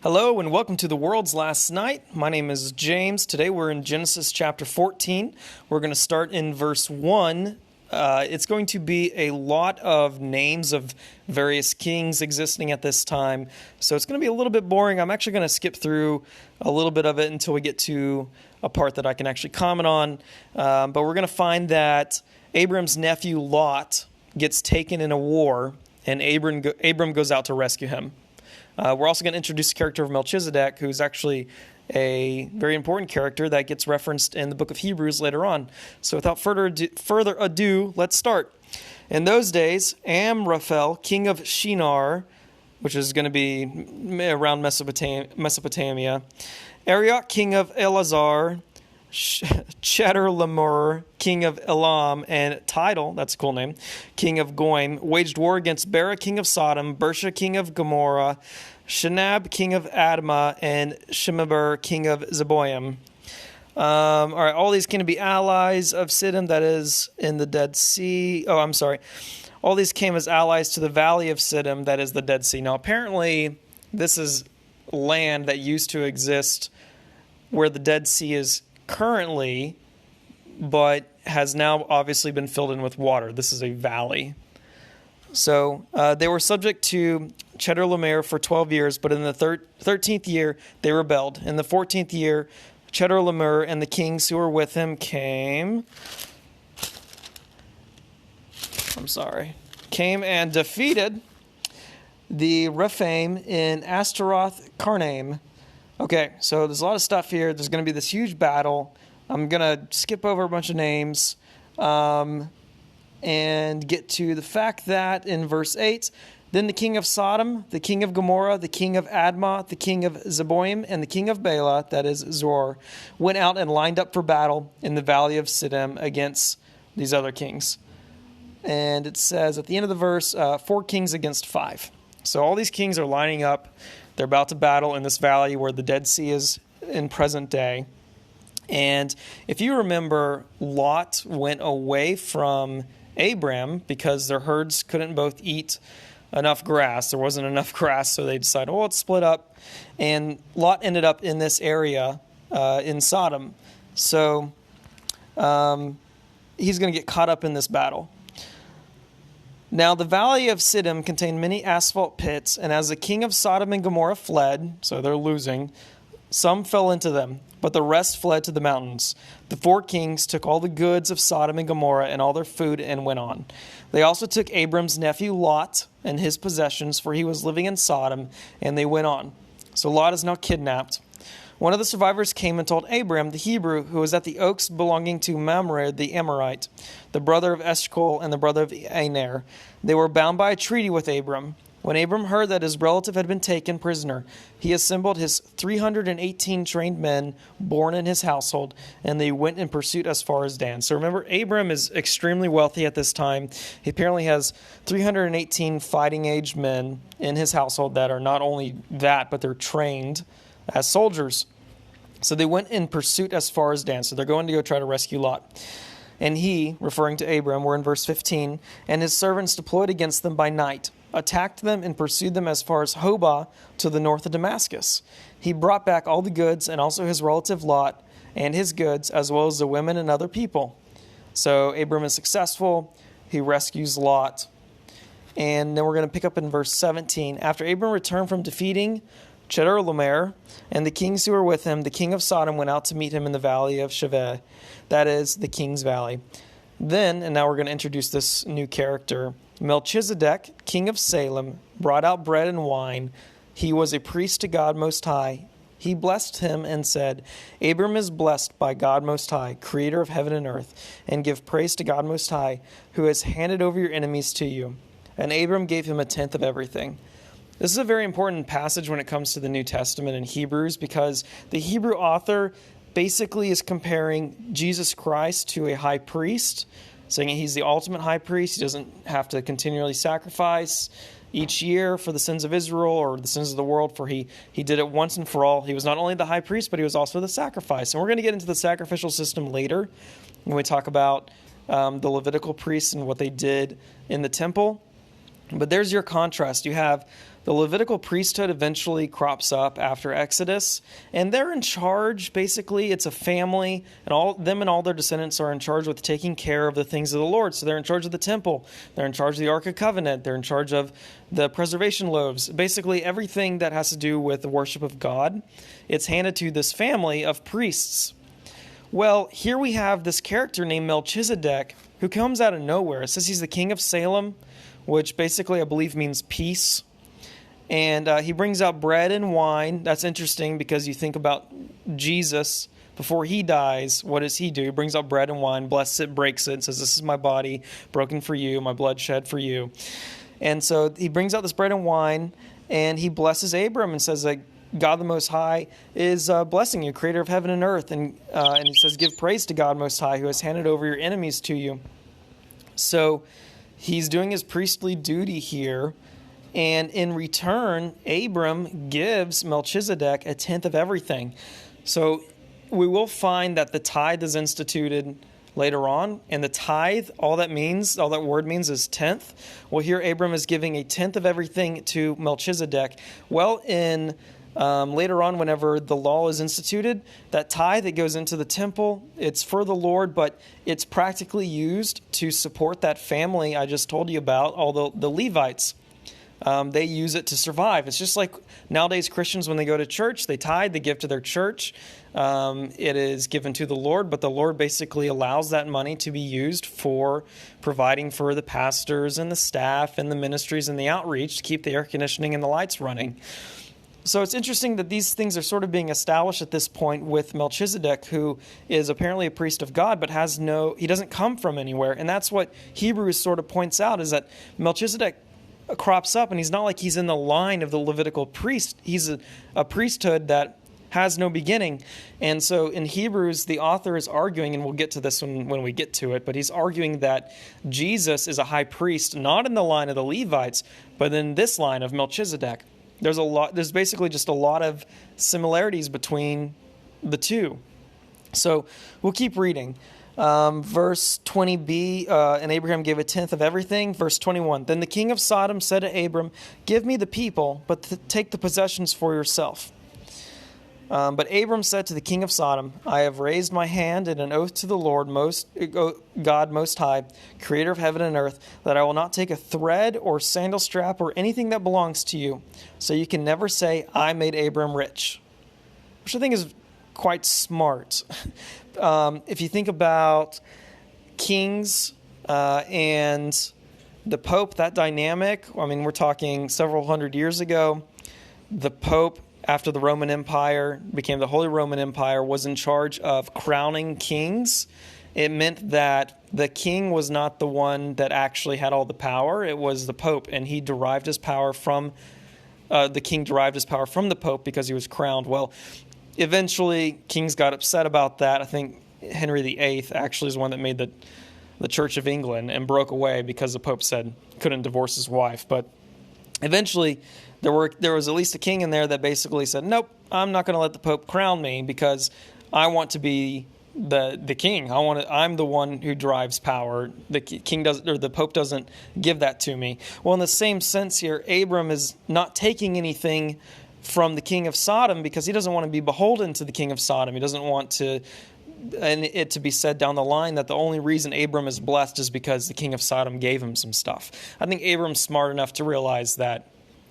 Hello and welcome to the world's last night. My name is James. Today we're in Genesis chapter 14. We're going to start in verse 1. It's going to be a lot of names of various kings existing at this time. So it's going to be a little bit boring. I'm actually going to skip through a little bit of it until we get to a part that I can actually comment on. But we're going to find that Abram's nephew Lot gets taken in a war, and Abram goes out to rescue him. We're also going to introduce the character of Melchizedek, who's actually a very important character that gets referenced in the book of Hebrews later on. So without further ado, let's start. In those days, Amraphel, king of Shinar, which is going to be around Mesopotamia, Arioch, king of Elazar, Chedorlaomer, king of Elam, and Tidal, that's a cool name, king of Goim, waged war against Bera, king of Sodom, Bersha, king of Gomorrah, Shinab, king of Admah, and Shemeber, king of Zeboim. All right, all these can be allies of Siddim, that is in the Dead Sea. All these came as allies to the valley of Siddim, that is the Dead Sea. Now, apparently, this is land that used to exist where the Dead Sea is currently, but has now obviously been filled in with water. This is a valley. So they were subject to Chedorlaomer for 12 years, but in the 13th year they rebelled. In the 14th year, Chedorlaomer and the kings who were with him came and defeated the Rephaim in Ashtaroth Karnaim. Okay, so there's a lot of stuff here. There's going to be this huge battle. I'm going to skip over a bunch of names and get to the fact that in verse 8, then the king of Sodom, the king of Gomorrah, the king of Admah, the king of Zeboim, and the king of Bela, that is Zor, went out and lined up for battle in the valley of Siddim against these other kings. And it says at the end of the verse, 4 kings against 5. So all these kings are lining up. They're about to battle in this valley where the Dead Sea is in present day. And if you remember, Lot went away from Abram because their herds couldn't both eat enough grass. There wasn't enough grass, so they decided, well, let's split up. And Lot ended up in this area in Sodom. So he's going to get caught up in this battle. Now the valley of Siddim contained many asphalt pits, and as the king of Sodom and Gomorrah fled, so they're losing, some fell into them, but the rest fled to the mountains. The 4 kings took all the goods of Sodom and Gomorrah and all their food and went on. They also took Abram's nephew Lot and his possessions, for he was living in Sodom, and they went on. So Lot is now kidnapped. One of the survivors came and told Abram, the Hebrew, who was at the oaks belonging to Mamre the Amorite, the brother of Eshcol and the brother of Aner. They were bound by a treaty with Abram. When Abram heard that his relative had been taken prisoner, he assembled his 318 trained men born in his household, and they went in pursuit as far as Dan. So remember, Abram is extremely wealthy at this time. He apparently has 318 fighting-age men in his household that are not only that, but they're trained as soldiers. So they went in pursuit as far as Dan. So they're going to go try to rescue Lot. And he, referring to Abram, we're in verse 15, and his servants deployed against them by night, attacked them and pursued them as far as Hobah to the north of Damascus. He brought back all the goods and also his relative Lot and his goods, as well as the women and other people. So Abram is successful. He rescues Lot. And then we're going to pick up in verse 17. After Abram returned from defeating Chedorlaomer and the kings who were with him, the king of Sodom went out to meet him in the valley of Shaveh, that is, the king's valley. Then, and now we're going to introduce this new character, Melchizedek, king of Salem, brought out bread and wine. He was a priest to God Most High. He blessed him and said, Abram is blessed by God Most High, creator of heaven and earth, and give praise to God Most High, who has handed over your enemies to you. And Abram gave him 1/10 of everything. This is a very important passage when it comes to the New Testament in Hebrews, because the Hebrew author basically is comparing Jesus Christ to a high priest, saying he's the ultimate high priest. He doesn't have to continually sacrifice each year for the sins of Israel or the sins of the world, for he did it once and for all. He was not only the high priest, but he was also the sacrifice. And we're going to get into the sacrificial system later when we talk about the Levitical priests and what they did in the temple. But there's your contrast. You have the Levitical priesthood eventually crops up after Exodus, and they're in charge. Basically, it's a family, and all their descendants are in charge with taking care of the things of the Lord. So they're in charge of the temple, they're in charge of the Ark of Covenant, they're in charge of the preservation loaves. Basically, everything that has to do with the worship of God, it's handed to this family of priests. Well, here we have this character named Melchizedek who comes out of nowhere. It says he's the king of Salem, which basically I believe means peace. And he brings out bread and wine. That's interesting because you think about Jesus before he dies. What does he do? He brings out bread and wine, blesses it, breaks it, and says, "This is my body broken for you, my blood shed for you." And so he brings out this bread and wine, and he blesses Abram and says that God the Most High is blessing you, creator of heaven and earth. And he says, "Give praise to God Most High, who has handed over your enemies to you." So he's doing his priestly duty here. And in return, Abram gives Melchizedek a tenth of everything. So we will find that the tithe is instituted later on. And the tithe, all that word means is tenth. Well, here Abram is giving a tenth of everything to Melchizedek. Well, later on, whenever the law is instituted, that tithe that goes into the temple, it's for the Lord, but it's practically used to support that family I just told you about, all the Levites. They use it to survive. It's just like nowadays Christians, when they go to church, they tithe, they give to their church. It is given to the Lord, but the Lord basically allows that money to be used for providing for the pastors and the staff and the ministries and the outreach to keep the air conditioning and the lights running. So it's interesting that these things are sort of being established at this point with Melchizedek, who is apparently a priest of God, but he doesn't come from anywhere. And that's what Hebrews sort of points out, is that Melchizedek crops up, and he's not like he's in the line of the Levitical priest. He's a priesthood that has no beginning. And so in Hebrews, the author is arguing, and we'll get to this when we get to it, but he's arguing that Jesus is a high priest, not in the line of the Levites, but in this line of Melchizedek. There's basically just a lot of similarities between the two. So we'll keep reading. Verse 20b, and Abraham gave a tenth of everything. Verse 21, then the king of Sodom said to Abram, "Give me the people, but take the possessions for yourself." But Abram said to the king of Sodom, "I have raised my hand in an oath to the Lord, God Most High, creator of heaven and earth, that I will not take a thread or sandal strap or anything that belongs to you. So you can never say, 'I made Abram rich,'" which I think is quite smart. If you think about kings and the Pope, that dynamic, I mean, we're talking several hundred years ago. The Pope, after the Roman Empire became the Holy Roman Empire, was in charge of crowning kings. It meant that the king was not the one that actually had all the power. It was the Pope, and he derived his power from the king derived his power from the Pope because he was crowned. Well, eventually, kings got upset about that. I think Henry VIII actually is one that made the Church of England and broke away because the Pope said couldn't divorce his wife. But eventually, there was at least a king in there that basically said, "Nope, I'm not going to let the Pope crown me because I want to be the king. I'm the one who drives power. The king doesn't, or the Pope doesn't give that to me." Well, in the same sense here, Abram is not taking anything from the king of Sodom because he doesn't want to be beholden to the king of Sodom. He doesn't want it to be said down the line that the only reason Abram is blessed is because the king of Sodom gave him some stuff. I think Abram's smart enough to realize that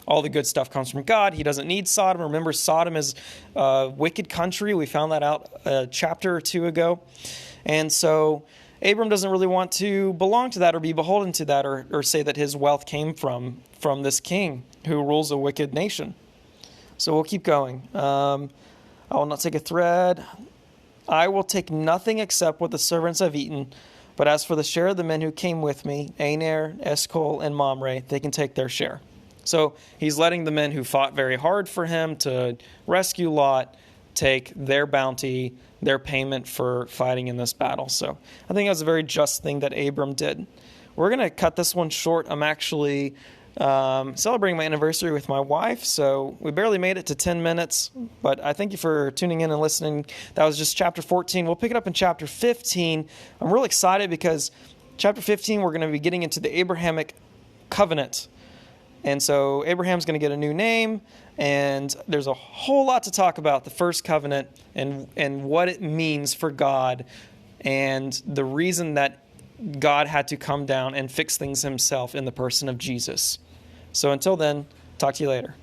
all the good stuff comes from God. He doesn't need Sodom. Remember, Sodom is a wicked country. We found that out a chapter or two ago. And so Abram doesn't really want to belong to that or be beholden to that or say that his wealth came from this king who rules a wicked nation. So we'll keep going. I will not take a thread. I will take nothing except what the servants have eaten. But as for the share of the men who came with me, Aner, Eshcol, and Mamre, they can take their share. So he's letting the men who fought very hard for him to rescue Lot take their bounty, their payment for fighting in this battle. So I think that's a very just thing that Abram did. We're going to cut this one short. I'm actually celebrating my anniversary with my wife, so we barely made it to 10 minutes, but I thank you for tuning in and listening. That was just chapter 14. We'll pick it up in chapter 15. I'm real excited because chapter 15, we're going to be getting into the Abrahamic covenant. And so Abraham's going to get a new name, and there's a whole lot to talk about the first covenant and what it means for God and the reason that God had to come down and fix things himself in the person of Jesus. So until then, talk to you later.